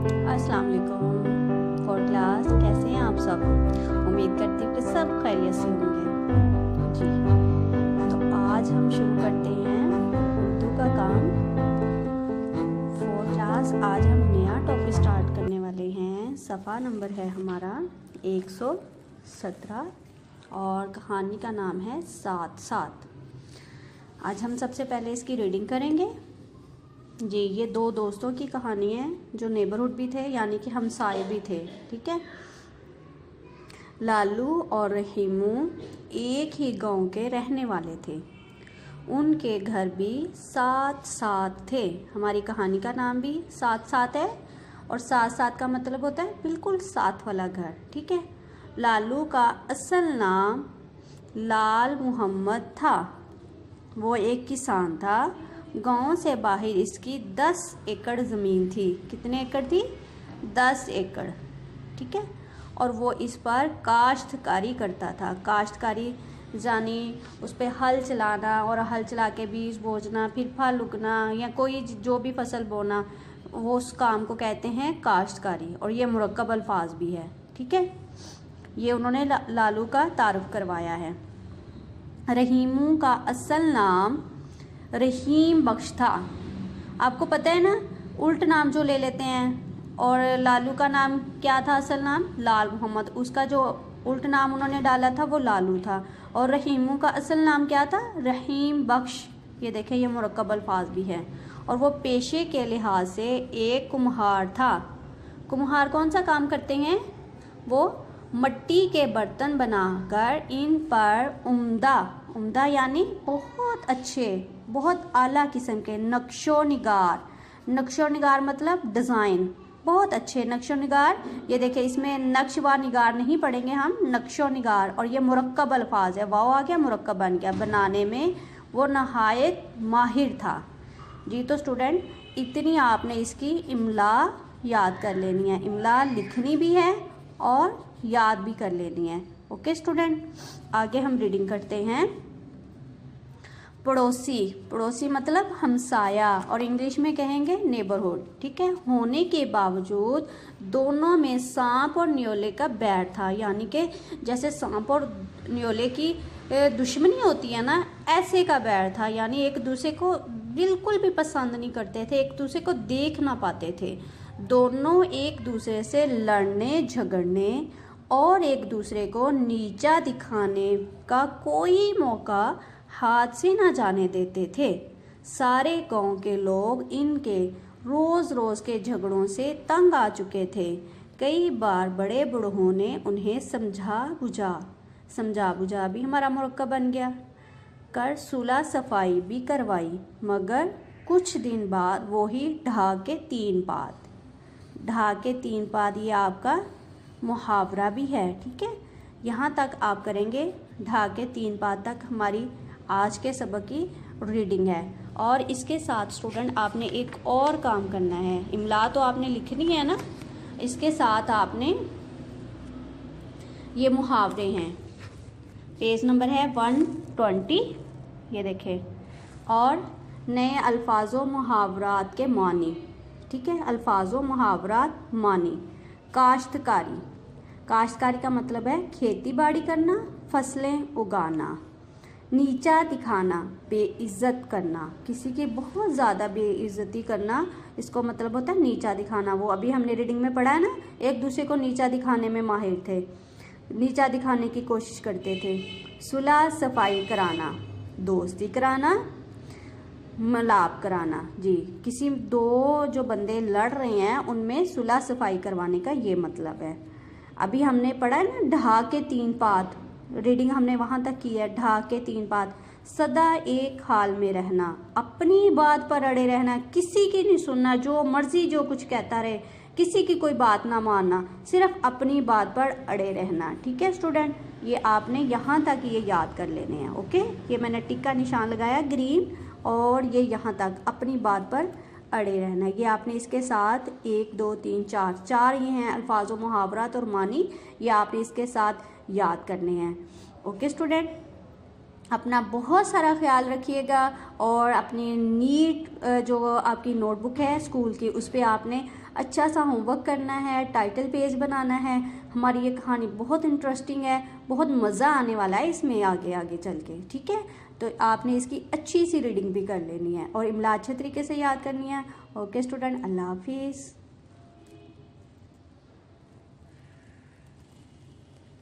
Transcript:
अस्सलाम वालेकुम। Fourth class, कैसे हैं आप सब? उम्मीद करती हूँ कि सब खैरियत से होंगे जी। तो आज हम शुरू करते हैं उर्दू का काम। फोर्थ क्लास, आज हम नया टॉपिक स्टार्ट करने वाले हैं। सफ़ा नंबर है हमारा 117 और कहानी का नाम है साथ साथ। आज हम सबसे पहले इसकी रीडिंग करेंगे जी। ये दो दोस्तों की कहानी है जो नेबरहुड भी थे, यानी कि हमसाए भी थे। ठीक है। लालू और रहीमू एक ही गांव के रहने वाले थे। उनके घर भी साथ साथ थे। हमारी कहानी का नाम भी साथ साथ है, और साथ साथ का मतलब होता है बिल्कुल साथ वाला घर। ठीक है। लालू का असल नाम लाल मोहम्मद था। वो एक किसान था। गांव से बाहर इसकी 10 एकड़ ज़मीन थी। कितने एकड़ थी? 10 एकड़। ठीक है। और वो इस पर काश्तकारी करता था। काश्तकारी जानी उस पर हल चलाना, और हल चला के बीज बोना, फिर फल उगना या कोई जो भी फसल बोना, वो उस काम को कहते हैं काश्तकारी। और ये मुरक्कब अल्फाज भी है। ठीक है। ये उन्होंने लालू का तारुफ करवाया है। रहीमू का असल नाम रहीम बख्श था। आपको पता है ना, उल्ट नाम जो ले लेते हैं। और लालू का नाम क्या था? असल नाम लाल मोहम्मद। उसका जो उल्ट नाम उन्होंने डाला था वो लालू था। और रहीमू का असल नाम क्या था? रहीम बख्श। ये देखें, ये मुरक्कब अल्फाज भी है। और वो पेशे के लिहाज से एक कुम्हार था। कुम्हार कौन सा काम करते हैं? वो मट्टी के बर्तन बनाकर इन पर उम्दा यानी बहुत अच्छे, बहुत आला किस्म के नक्शो निगार मतलब डिज़ाइन, बहुत अच्छे नक्शो निगार। ये देखें, इसमें नक्श व निगार नहीं पढ़ेंगे हम, नक्शो निगार। और ये मुरक्कब अल्फाज है, वाव आ गया, मुरक्कब बन गया। बनाने में वो नहायत माहिर था जी। तो स्टूडेंट, इतनी आपने इसकी इमला याद कर लेनी है। इमला लिखनी भी है और याद भी कर लेनी है। ओके स्टूडेंट, आगे हम रीडिंग करते हैं। पड़ोसी मतलब हमसाया, और इंग्लिश में कहेंगे नेबरहुड। ठीक है। होने के बावजूद दोनों में सांप और न्योले का बैर था। यानी कि जैसे सांप और न्योले की दुश्मनी होती है ना, ऐसे का बैर था। यानी एक दूसरे को बिल्कुल भी पसंद नहीं करते थे, एक दूसरे को देख ना पाते थे। दोनों एक दूसरे से लड़ने झगड़ने और एक दूसरे को नीचा दिखाने का कोई मौका हाथ से ना जाने देते थे। सारे गांव के लोग इनके रोज़ के झगड़ों से तंग आ चुके थे। कई बार बड़े बूढ़ों ने उन्हें समझा बुझा भी हमारा मुरक्कब बन गया, कर सुलह सफाई भी करवाई। मगर कुछ दिन बाद वो ही ढा के तीन पात ये आपका मुहावरा भी है। ठीक है। यहाँ तक आप करेंगे, ढा के 3 पात तक हमारी आज के सबक की रीडिंग है। और इसके साथ स्टूडेंट आपने एक और काम करना है। इमला तो आपने लिखनी है ना, इसके साथ आपने ये मुहावरे हैं। पेज नंबर है 120, ये देखें। और नए अल्फाजों मुहावरात के मानी। ठीक है। अल्फाजों मुहावरात मानी। काश्तकारी का मतलब है खेती बाड़ी करना, फसलें उगाना। नीचा दिखाना, बेइज्जत करना, किसी की बहुत ज़्यादा बेइज्जती करना, इसको मतलब होता है नीचा दिखाना। वो अभी हमने रीडिंग में पढ़ा है ना, एक दूसरे को नीचा दिखाने में माहिर थे, नीचा दिखाने की कोशिश करते थे। सुलह सफाई कराना, दोस्ती कराना, मलाप कराना जी। किसी दो जो बंदे लड़ रहे हैं उनमें सुलह सफाई करवाने का ये मतलब है। अभी हमने पढ़ा है ना, ढा के 3 पात, रीडिंग हमने वहाँ तक की है। ढा के 3 पात, सदा एक हाल में रहना, अपनी बात पर अड़े रहना, किसी की नहीं सुनना, जो मर्जी जो कुछ कहता रहे, किसी की कोई बात ना मानना, सिर्फ अपनी बात पर अड़े रहना। ठीक है स्टूडेंट, ये आपने यहाँ तक ये याद कर लेने हैं। ओके, ये मैंने टिक का निशान लगाया ग्रीन, और ये यहाँ तक अपनी बात पर अड़े रहना। ये आपने इसके साथ 1 2 3 4 ये हैं अल्फाजों मुहावरात और मानी, ये आपने इसके साथ याद करने हैं। ओके स्टूडेंट, अपना बहुत सारा ख्याल रखिएगा। और अपनी नीट जो आपकी नोटबुक है स्कूल की, उस पर आपने अच्छा सा होमवर्क करना है, टाइटल पेज बनाना है। हमारी ये कहानी बहुत इंटरेस्टिंग है, बहुत मज़ा आने वाला है इसमें आगे आगे चल के, ठीक है। तो आपने इसकी अच्छी सी रीडिंग भी कर लेनी है और इमला अच्छे तरीके से याद करनी है। ओके स्टूडेंट, अल्लाह हाफिज़।